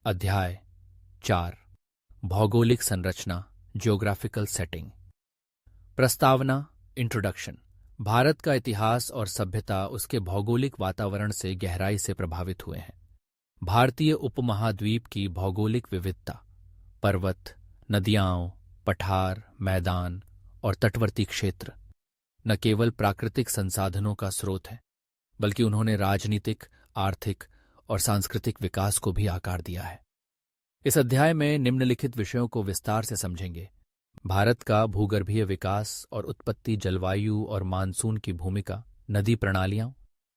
अध्याय 4 भौगोलिक संरचना ज्योग्राफिकल सेटिंग। प्रस्तावना इंट्रोडक्शन। भारत का इतिहास और सभ्यता उसके भौगोलिक वातावरण से गहराई से प्रभावित हुए हैं। भारतीय उपमहाद्वीप की भौगोलिक विविधता, पर्वत, नदियाँ, पठार, मैदान और तटवर्ती क्षेत्र न केवल प्राकृतिक संसाधनों का स्रोत हैं, बल्कि उन्होंने राजनीतिक, आर्थिक और सांस्कृतिक विकास को भी आकार दिया है। इस अध्याय में निम्नलिखित विषयों को विस्तार से समझेंगे: भारत का भूगर्भीय विकास और उत्पत्ति, जलवायु और मानसून की भूमिका, नदी प्रणालियां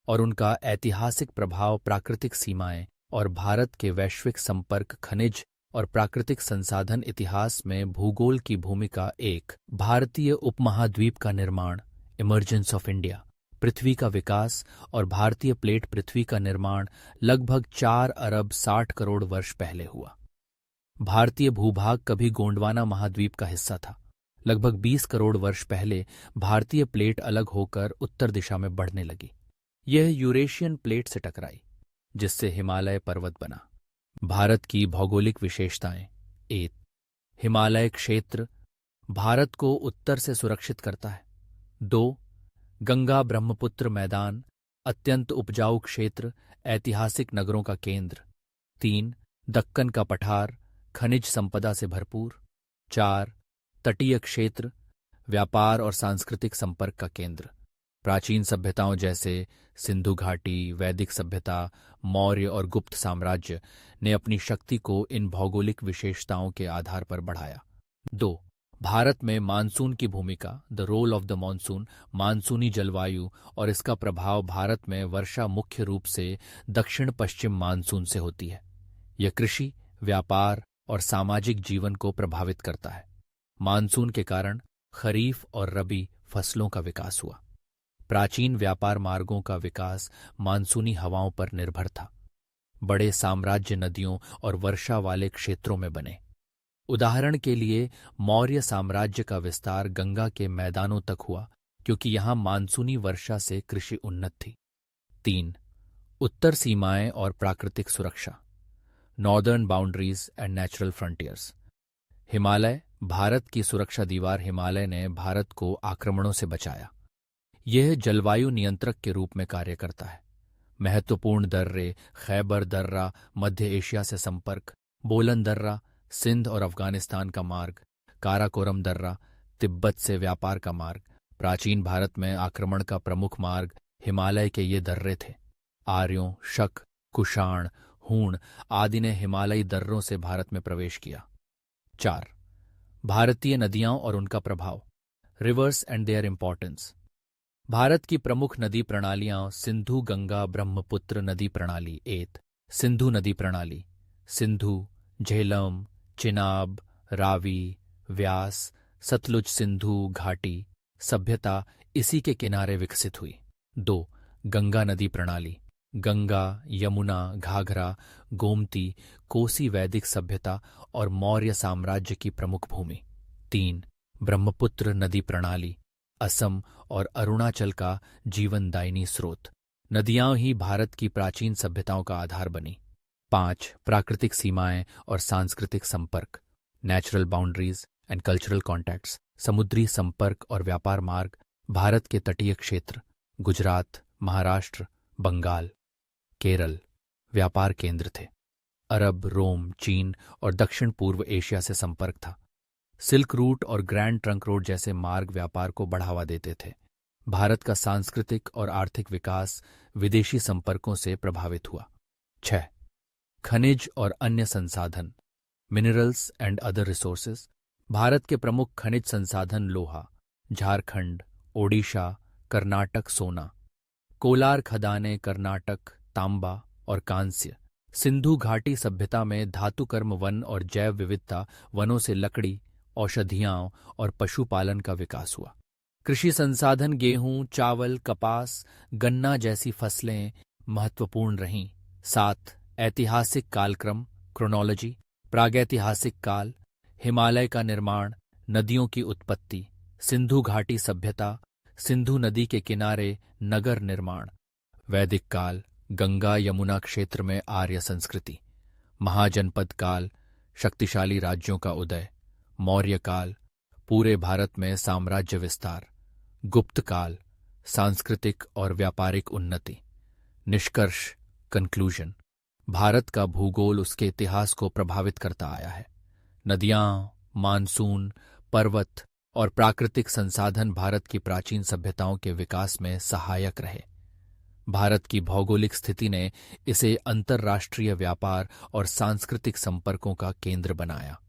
और उनका ऐतिहासिक प्रभाव, प्राकृतिक सीमाएं और भारत के वैश्विक संपर्क, खनिज और प्राकृतिक संसाधन, इतिहास में भूगोल की भूमिका, एक भारतीय उपमहाद्वीप का निर्माण, इमर्जेंस ऑफ इंडिया, पृथ्वी का विकास और भारतीय प्लेट पृथ्वी का निर्माण लगभग 4 अरब 60 करोड़ वर्ष पहले हुआ। भारतीय भूभाग कभी गोंडवाना महाद्वीप का हिस्सा था। लगभग 20 करोड़ वर्ष पहले भारतीय प्लेट अलग होकर उत्तर दिशा में बढ़ने लगी। यह यूरेशियन प्लेट से टकराई, जिससे हिमालय पर्वत बना। भारत की भौगोलिक विशेषताएं: 1. हिमालय क्षेत्र भारत को उत्तर से सुरक्षित करता है। 2. गंगा ब्रह्मपुत्र मैदान, अत्यंत उपजाऊ क्षेत्र, ऐतिहासिक नगरों का केंद्र। 3. दक्कन का पठार, खनिज संपदा से भरपूर। 4. तटीय क्षेत्र, व्यापार और सांस्कृतिक संपर्क का केंद्र। प्राचीन सभ्यताओं जैसे सिंधु घाटी, वैदिक सभ्यता, मौर्य और गुप्त साम्राज्य ने अपनी शक्ति को इन भौगोलिक विशेषताओं के आधार पर बढ़ाया। 2. भारत में मानसून की भूमिका, the role of the monsoon, मानसूनी जलवायु और इसका प्रभाव। भारत में वर्षा मुख्य रूप से दक्षिण पश्चिम मानसून से होती है। यह कृषि, व्यापार और सामाजिक जीवन को प्रभावित करता है। मानसून के कारण खरीफ और रबी फसलों का विकास हुआ। प्राचीन व्यापार मार्गों का विकास मानसूनी हवाओं पर निर्भर था। बड़े साम्राज्य नदियों और वर्षा वाले क्षेत्रों में बने। उदाहरण के लिए मौर्य साम्राज्य का विस्तार गंगा के मैदानों तक हुआ, क्योंकि यहां मानसूनी वर्षा से कृषि उन्नत थी। 3. उत्तर सीमाएं और प्राकृतिक सुरक्षा, northern boundaries and natural frontiers. Himalaya, Bharat की सुरक्षा दीवार। हिमालय ने भारत को आक्रमणों से बचाया। यह जलवायु नियंत्रक के रूप में कार्य करता है। महत्वपूर्ण दर्रे, खैबर दर्रा, मध्य एशिया से संपर्क, बोलन दर्रा, सिंध और अफगानिस्तान का मार्ग, काराकोरम दर्रा, तिब्बत से व्यापार का मार्ग। प्राचीन भारत में आक्रमण का प्रमुख मार्ग हिमालय के ये दर्रे थे। आर्यों, शक, कुषाण, हूण आदि ने हिमालयी दर्रों से भारत में प्रवेश किया। 4. भारतीय नदियां और उनका प्रभाव, reverse and their importance. Bharat की प्रमुख नदी प्रणालियां सिंधु गंगा ब्रह्मपुत्र नदी प्रणाली। 1. सिंधु नदी प्रणाली, सिंधु, झेलम, चिनाब, रावी, व्यास, सतलुज सिंधु घाटी सभ्यता इसी के किनारे विकसित हुई। 2. गंगा नदी प्रणाली, गंगा, यमुना, घाघरा, गोमती, कोसी वैदिक सभ्यता और मौर्य साम्राज्य की प्रमुख भूमि। 3. ब्रह्मपुत्र नदी प्रणाली, असम और अरुणाचल का जीवनदायिनी स्रोत। नदियां ही भारत की प्राचीन सभ्यताओं का आधार बनी। 5. प्राकृतिक सीमाएं और सांस्कृतिक संपर्क, natural boundaries and cultural contacts. समुद्री संपर्क और व्यापार मार्ग, भारत के तटीय क्षेत्र, गुजरात, महाराष्ट्र, बंगाल, केरल व्यापार केंद्र थे। अरब, रोम, चीन और दक्षिण पूर्व एशिया से संपर्क था। सिल्क रूट और ग्रैंड ट्रंक रोड जैसे मार्ग व्यापार को बढ़ावा देते थे। भारत का सांस्कृतिक और आर्थिक विकास विदेशी संपर्कों से प्रभावित हुआ। 6. खनिज और अन्य संसाधन, minerals and other resources. Bharat के प्रमुख खनिज संसाधन लोहा, झारखंड, ओडिशा, कर्नाटक सोना, कोलार खदानें कर्नाटक, तांबा और कांस्य। सिंधु घाटी सभ्यता में धातुकर्म वन और जैव विविधता, वनों से लकड़ी, औषधियां और पशुपालन का विकास हुआ। कृषि संसाधन गेहूं, चावल, कपास, गन्ना जैसी फसलें महत्वपूर्ण रहीं। 7. ऐतिहासिक कालक्रम, क्रोनोलॉजी, प्रागैतिहासिक काल, हिमालय का निर्माण, नदियों की उत्पत्ति, सिंधु घाटी सभ्यता, सिंधु नदी के किनारे नगर निर्माण। वैदिक काल, गंगा यमुना क्षेत्र में आर्य संस्कृति, महाजनपद काल, शक्तिशाली राज्यों का उदय। मौर्य काल, पूरे भारत में साम्राज्य विस्तार। गुप्त काल, सांस्कृतिक और व्यापारिक उन्नति। निष्कर्ष, कंक्लूजन, भारत का भूगोल उसके इतिहास को प्रभावित करता आया है। नदियां, मानसून, पर्वत और प्राकृतिक संसाधन भारत की प्राचीन सभ्यताओं के विकास में सहायक रहे। भारत की भौगोलिक स्थिति ने इसे अंतर्राष्ट्रीय व्यापार और सांस्कृतिक संपर्कों का केंद्र बनाया।